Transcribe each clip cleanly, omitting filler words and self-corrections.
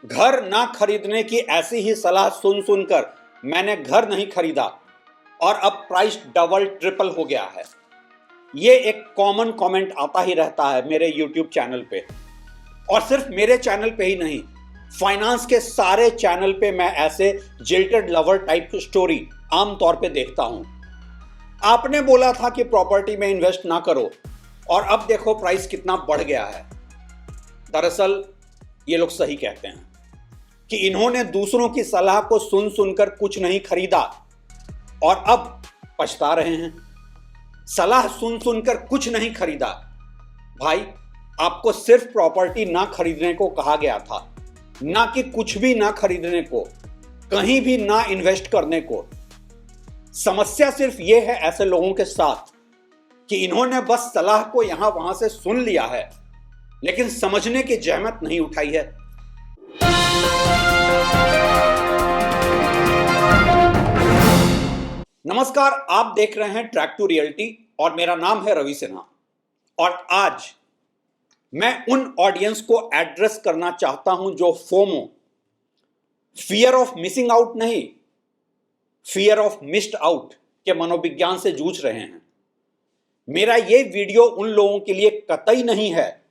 घर ना खरीदने की ऐसी ही सलाह सुन सुनकर मैंने घर नहीं खरीदा और अब प्राइस डबल ट्रिपल हो गया है। ये एक कॉमन कमेंट आता ही रहता है मेरे YouTube चैनल पे, और सिर्फ मेरे चैनल पे ही नहीं, फाइनेंस के सारे चैनल पे मैं ऐसे जिल्टेड लवर टाइप की स्टोरी आमतौर पे देखता हूं। आपने बोला था कि प्रॉपर्टी में इन्वेस्ट ना करो और अब देखो प्राइस कितना बढ़ गया है। दरअसल ये लोग सही कहते हैं कि इन्होंने दूसरों की सलाह को सुन सुनकर कुछ नहीं खरीदा और अब पछता रहे हैं। सलाह सुन सुनकर कुछ नहीं खरीदा। भाई, आपको सिर्फ प्रॉपर्टी ना खरीदने को कहा गया था, ना कि कुछ भी ना खरीदने को, कहीं भी ना इन्वेस्ट करने को। समस्या सिर्फ यह है ऐसे लोगों के साथ कि इन्होंने बस सलाह को यहां वहां से सुन लिया है, लेकिन समझने की जहमत नहीं उठाई है। नमस्कार, आप देख रहे हैं ट्रैक टू रियलिटी और मेरा नाम है रवि सिन्हा। और आज मैं उन ऑडियंस को एड्रेस करना चाहता हूं जो FOMO, fear of missing out नहीं, फियर ऑफ मिस्ड आउट के मनोविज्ञान से जूझ रहे हैं। मेरा यह वीडियो उन लोगों के लिए कतई नहीं है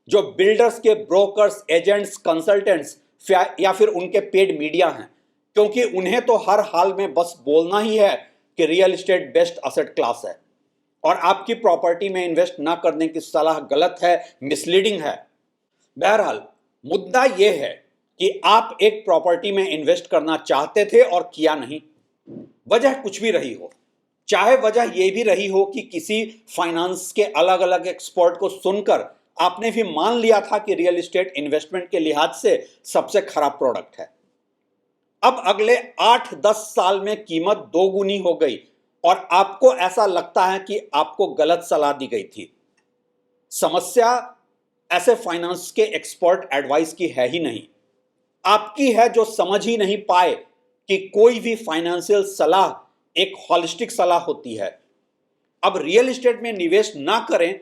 जो बिल्डर्स के ब्रोकर्स, एजेंट्स, कंसल्टेंट्स या फिर उनके पेड मीडिया हैं, क्योंकि उन्हें तो हर हाल में बस बोलना ही है कि real estate best asset class है और आपकी प्रॉपर्टी में इन्वेस्ट ना करने की सलाह गलत है, मिसलीडिंग है। बहरहाल मुद्दा यह है कि आप एक प्रॉपर्टी में इन्वेस्ट करना चाहते थे और किया नहीं। वजह कुछ भी रही हो, चाहे वजह यह भी रही हो कि किसी फाइनेंस के अलग अलग एक्सपर्ट को सुनकर आपने भी मान लिया था कि रियल एस्टेट इन्वेस्टमेंट के लिहाज से सबसे खराब प्रोडक्ट है। अब अगले 8-10 साल में कीमत दोगुनी हो गई और आपको ऐसा लगता है कि आपको गलत सलाह दी गई थी। समस्या ऐसे फाइनेंस के एक्सपर्ट एडवाइस की है ही नहीं, आपकी है, जो समझ ही नहीं पाए कि कोई भी फाइनेंशियल सलाह एक हॉलिस्टिक सलाह होती है। अब रियल एस्टेट में निवेश ना करें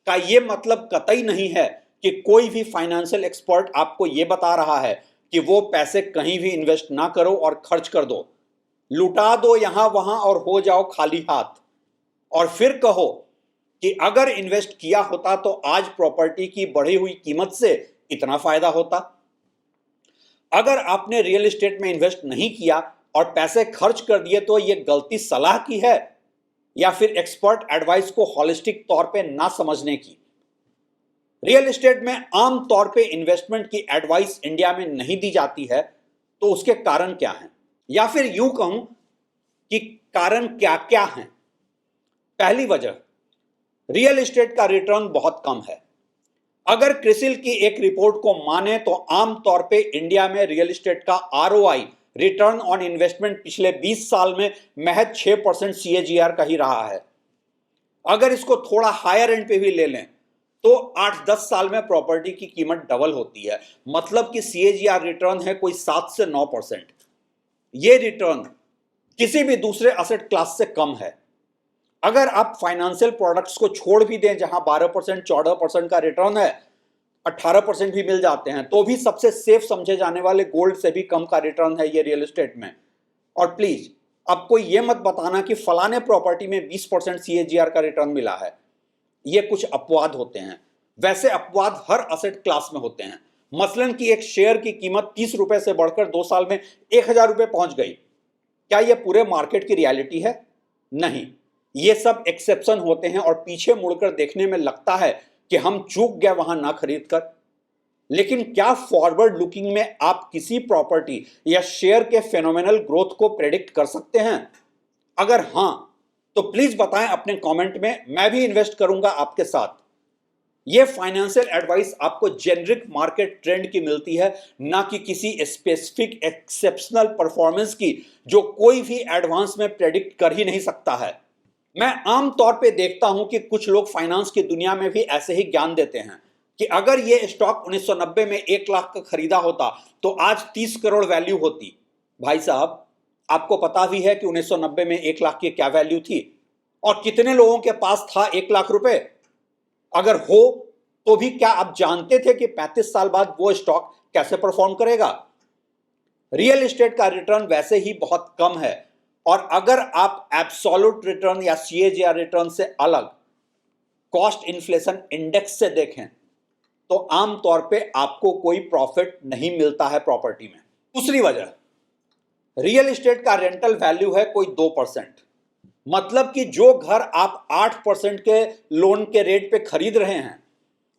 का यह मतलब कतई नहीं है कि कोई भी फाइनेंशियल एक्सपर्ट आपको यह बता रहा है कि वो पैसे कहीं भी इन्वेस्ट ना करो और खर्च कर दो, लुटा दो यहां वहां और हो जाओ खाली हाथ, और फिर कहो कि अगर इन्वेस्ट किया होता तो आज प्रॉपर्टी की बढ़ी हुई कीमत से इतना फायदा होता। अगर आपने रियल एस्टेट में इन्वेस्ट नहीं किया और पैसे खर्च कर दिए तो यह गलती सलाह की है या फिर एक्सपर्ट एडवाइस को हॉलिस्टिक तौर पे ना समझने की। रियल एस्टेट में आम तौर पे इन्वेस्टमेंट की एडवाइस इंडिया में नहीं दी जाती है, तो उसके कारण क्या हैं, या फिर यूं कहूं कि कारण क्या क्या हैं। पहली वजह, रियल एस्टेट का रिटर्न बहुत कम है। अगर क्रिसिल की एक रिपोर्ट को माने तो आम तौर पे इंडिया में रियल एस्टेट का ROI, रिटर्न ऑन इन्वेस्टमेंट, पिछले 20 साल में महज 6% CAGR का ही रहा है। अगर इसको थोड़ा हायर एंड पे भी ले लें तो 8-10 साल में प्रॉपर्टी की कीमत डबल होती है, मतलब कि CAGR रिटर्न है कोई 7 से 9%। यह रिटर्न किसी भी दूसरे असेट क्लास से कम है। अगर आप फाइनेंशियल प्रोडक्ट्स को छोड़ भी दें जहां 12%, 14% का रिटर्न है, 18% भी मिल जाते हैं, तो भी सबसे सेफ समझे जाने वाले गोल्ड से भी कम का रिटर्न है ये रियल एस्टेट में। और प्लीज आपको यह मत बताना कि फलाने प्रॉपर्टी में 20% CAGR का रिटर्न मिला है। ये कुछ अपवाद होते हैं, वैसे अपवाद हर असेट क्लास में होते हैं। मसलन कि एक शेयर की कीमत 30 रुपए से बढ़कर 2 साल में 1000 रुपए पहुंच गई। क्या यह पूरे मार्केट की रियलिटी है? नहीं, ये सब एक्सेप्शन होते हैं और पीछे मुड़कर देखने में लगता है कि हम चूक गए वहां ना खरीद कर। लेकिन क्या फॉरवर्ड लुकिंग में आप किसी प्रॉपर्टी या शेयर के फेनोमेनल ग्रोथ को प्रेडिक्ट कर सकते हैं? अगर हां, तो प्लीज बताएं अपने कमेंट में, मैं भी इन्वेस्ट करूंगा आपके साथ। यह फाइनेंशियल एडवाइस आपको जेनरिक मार्केट ट्रेंड की मिलती है, ना कि किसी स्पेसिफिक एक्सेप्शनल परफॉर्मेंस की जो कोई भी एडवांस में प्रेडिक्ट कर ही नहीं सकता है। मैं आम तौर पे देखता हूं कि कुछ लोग फाइनेंस की दुनिया में भी ऐसे ही ज्ञान देते हैं कि अगर यह स्टॉक 1990 में 1 लाख का खरीदा होता तो आज 30 करोड़ वैल्यू होती। भाई साहब, आपको पता भी है कि 1990 में 1 लाख की क्या वैल्यू थी और कितने लोगों के पास था 1 लाख रुपए? अगर हो तो भी क्या आप जानते थे कि 35 साल बाद वो स्टॉक कैसे परफॉर्म करेगा? रियल एस्टेट का रिटर्न वैसे ही बहुत कम है, और अगर आप एब्सोल्यूट रिटर्न या CAGR रिटर्न से अलग कॉस्ट इन्फ्लेशन इंडेक्स से देखें तो आमतौर पे आपको कोई प्रॉफिट नहीं मिलता है प्रॉपर्टी में। दूसरी वजह, रियल एस्टेट का रेंटल वैल्यू है कोई 2%। मतलब कि जो घर आप 8% के लोन के रेट पे खरीद रहे हैं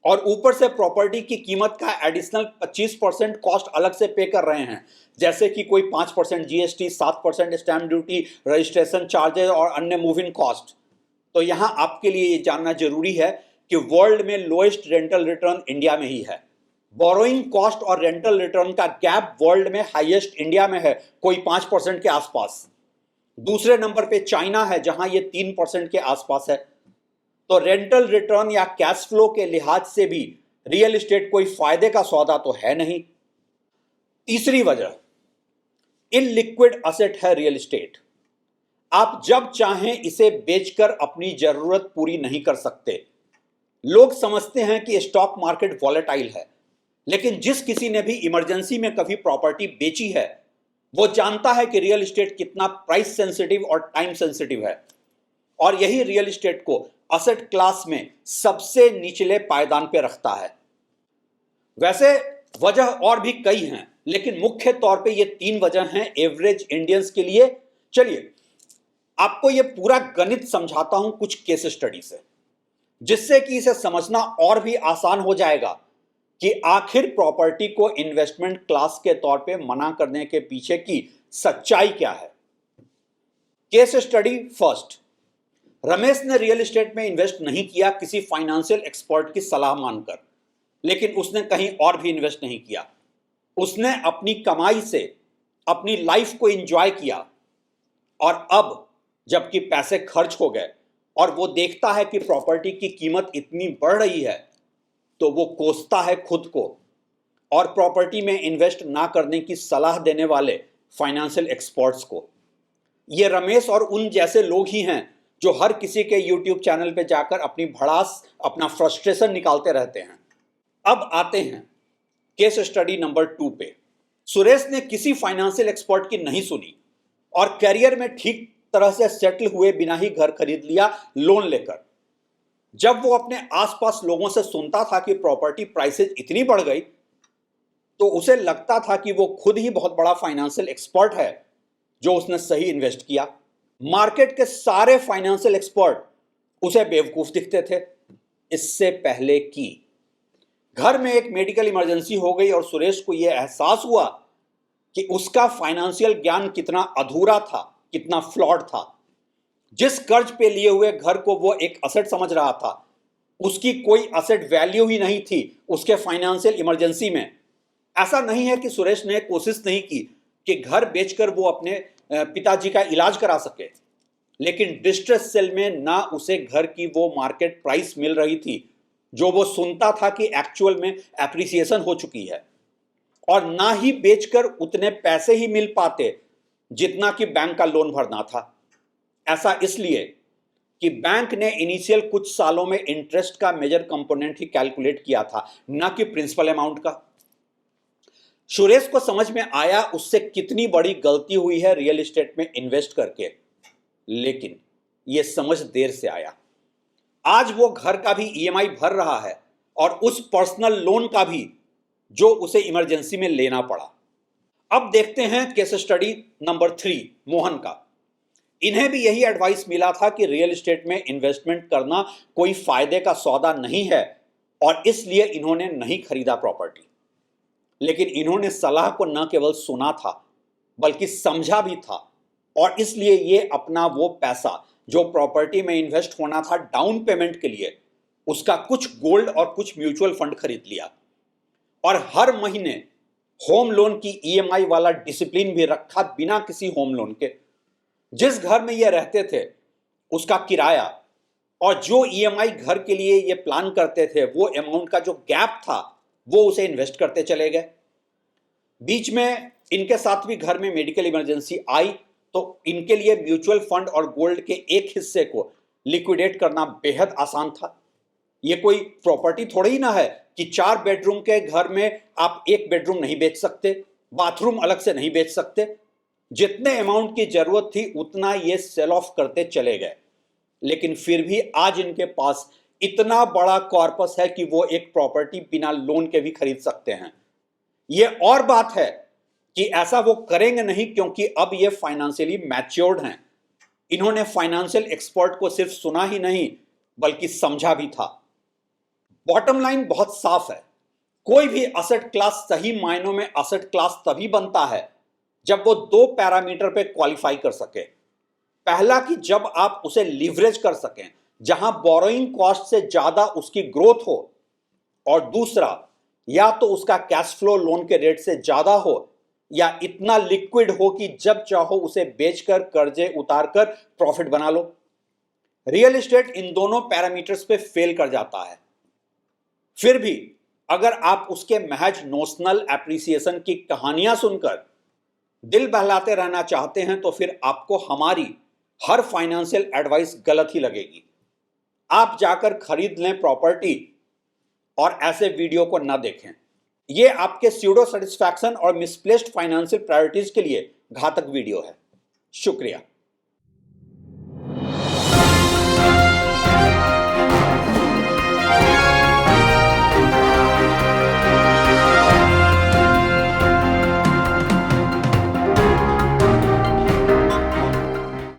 और ऊपर से प्रॉपर्टी की कीमत का एडिशनल 25% कॉस्ट अलग से पे कर रहे हैं, जैसे कि कोई 5% GST, 7% stamp duty, registration charges और अन्य मूविंग कॉस्ट, तो यहां आपके लिए ये जानना जरूरी है कि वर्ल्ड में लोएस्ट रेंटल रिटर्न इंडिया में ही है। बोरोइंग कॉस्ट और रेंटल रिटर्न का गैप वर्ल्ड में हाईएस्ट इंडिया में है, कोई 5% के आसपास। दूसरे नंबर पे चाइना है, जहां ये 3% के आसपास है। तो रेंटल रिटर्न या कैश फ्लो के लिहाज से भी रियल एस्टेट कोई फायदे का सौदा तो है नहीं। तीसरी वजह, इनलिक्विड असेट है रियल एस्टेट। आप जब चाहें इसे बेचकर अपनी जरूरत पूरी नहीं कर सकते। लोग समझते हैं कि स्टॉक मार्केट वॉलेटाइल है, लेकिन जिस किसी ने भी इमरजेंसी में कभी प्रॉपर्टी बेची है वो जानता है कि रियल एस्टेट कितना प्राइस सेंसिटिव और टाइम सेंसिटिव है, और यही रियल एस्टेट को असेट क्लास में सबसे निचले पायदान पे रखता है। वैसे वजह और भी कई हैं, लेकिन मुख्य तौर पे ये 3 वजह हैं एवरेज इंडियंस के लिए। चलिए आपको ये पूरा गणित समझाता हूं कुछ केस स्टडी से, जिससे कि इसे समझना और भी आसान हो जाएगा कि आखिर प्रॉपर्टी को इन्वेस्टमेंट क्लास के तौर पे मना करने के पीछे की सच्चाई क्या है। केस स्टडी फर्स्ट, रमेश ने रियल एस्टेट में इन्वेस्ट नहीं किया किसी फाइनेंशियल एक्सपर्ट की सलाह मानकर, लेकिन उसने कहीं और भी इन्वेस्ट नहीं किया। उसने अपनी कमाई से अपनी लाइफ को एंजॉय किया, और अब जबकि पैसे खर्च हो गए और वो देखता है कि प्रॉपर्टी की कीमत इतनी बढ़ रही है, तो वो कोसता है खुद को और प्रॉपर्टी में इन्वेस्ट ना करने की सलाह देने वाले फाइनेंशियल एक्सपर्ट्स को। ये रमेश और उन जैसे लोग ही हैं जो हर किसी के यूट्यूब चैनल पे जाकर अपनी भड़ास, अपना फ्रस्ट्रेशन निकालते रहते हैं। अब आते हैं केस स्टडी नंबर 2 पे। सुरेश ने किसी फाइनेंशियल एक्सपर्ट की नहीं सुनी और करियर में ठीक तरह से सेटल हुए बिना ही घर खरीद लिया लोन लेकर। जब वो अपने आसपास लोगों से सुनता था कि प्रॉपर्टी प्राइसेस इतनी बढ़ गई, तो उसे लगता था कि वो खुद ही बहुत बड़ा फाइनेंशियल एक्सपर्ट है जो उसने सही इन्वेस्ट किया। मार्केट के सारे फाइनेंशियल एक्सपर्ट उसे बेवकूफ दिखते थे। इससे पहले कि घर में एक मेडिकल इमरजेंसी हो गई और सुरेश को यह एहसास हुआ कि उसका फाइनेंशियल ज्ञान कितना अधूरा था, कितना फ्लॉड था। जिस कर्ज पे लिए हुए घर को वो एक असेट समझ रहा था, उसकी कोई असेट वैल्यू ही नहीं थी उसके फाइनेंशियल इमरजेंसी में। ऐसा नहीं है कि सुरेश ने कोशिश नहीं की कि घर बेचकर वो अपने पिताजी का इलाज करा सके, लेकिन डिस्ट्रेस सेल में ना उसे घर की वो मार्केट प्राइस मिल रही थी जो वो सुनता था कि एक्चुअल में एप्रिसिएशन हो चुकी है, और ना ही बेचकर उतने पैसे ही मिल पाते जितना कि बैंक का लोन भरना था। ऐसा इसलिए कि बैंक ने इनिशियल कुछ सालों में इंटरेस्ट का मेजर कंपोनेंट ही कैलकुलेट किया था, ना कि प्रिंसिपल अमाउंट का। सुरेश को समझ में आया उससे कितनी बड़ी गलती हुई है रियल एस्टेट में इन्वेस्ट करके, लेकिन यह समझ देर से आया। आज वो घर का भी EMI भर रहा है और उस पर्सनल लोन का भी जो उसे इमरजेंसी में लेना पड़ा। अब देखते हैं केस स्टडी नंबर 3 मोहन का। इन्हें भी यही एडवाइस मिला था कि रियल एस्टेट में इन्वेस्टमेंट करना कोई फायदे का सौदा नहीं है, और इसलिए इन्होंने नहीं खरीदा प्रॉपर्टी। लेकिन इन्होंने सलाह को न केवल सुना था बल्कि समझा भी था, और इसलिए ये अपना वो पैसा जो प्रॉपर्टी में इन्वेस्ट होना था डाउन पेमेंट के लिए, उसका कुछ गोल्ड और कुछ म्यूचुअल फंड खरीद लिया, और हर महीने होम लोन की EMI वाला डिसिप्लिन भी रखा बिना किसी होम लोन के। जिस घर में ये रहते थे उसका किराया और जो EMI घर के लिए ये प्लान करते थे, वो अमाउंट का जो गैप था वो उसे इन्वेस्ट करते चले गए। बीच में इनके साथ भी घर में मेडिकल इमरजेंसी आई, तो इनके लिए म्यूचुअल फंड और गोल्ड के एक हिस्से को लिक्विडेट करना बेहद आसान था। ये कोई प्रॉपर्टी थोड़ी ही ना है कि 4 बेडरूम के घर में आप 1 बेडरूम नहीं बेच सकते, बाथरूम अलग से नहीं बेच सकते। जितने अमाउंट की जरूरत थी उतना ये सेल ऑफ करते चले गए, लेकिन फिर भी आज इनके पास इतना बड़ा कॉर्पस है कि वो एक प्रॉपर्टी बिना लोन के भी खरीद सकते हैं। ये और बात है कि ऐसा वो करेंगे नहीं, क्योंकि अब ये फाइनेंशियली मैच्योर्ड हैं। इन्होंने फाइनेंशियल एक्सपर्ट को सिर्फ सुना ही नहीं बल्कि समझा भी था। बॉटम लाइन बहुत साफ है, कोई भी असेट क्लास सही मायनों में असेट क्लास तभी बनता है जब वो 2 पैरामीटर पे क्वालिफाई कर सके। पहला कि जब आप उसे लीवरेज कर सकें, जहां बोरोइंग कॉस्ट से ज्यादा उसकी ग्रोथ हो, और दूसरा या तो उसका कैश फ्लो लोन के रेट से ज्यादा हो या इतना लिक्विड हो कि जब चाहो उसे बेचकर कर्जे उतारकर प्रॉफिट बना लो। रियल एस्टेट इन दोनों पैरामीटर्स पे फेल कर जाता है। फिर भी अगर आप उसके महज नोशनल एप्रिसिएशन की कहानियां सुनकर दिल बहलाते रहना चाहते हैं तो फिर आपको हमारी हर फाइनेंशियल एडवाइस गलत ही लगेगी। आप जाकर खरीद लें प्रॉपर्टी और ऐसे वीडियो को ना देखें। ये आपके स्यूडो सेटिस्फैक्शन और मिसप्लेस्ड फाइनेंशियल प्रायोरिटीज के लिए घातक वीडियो है। शुक्रिया।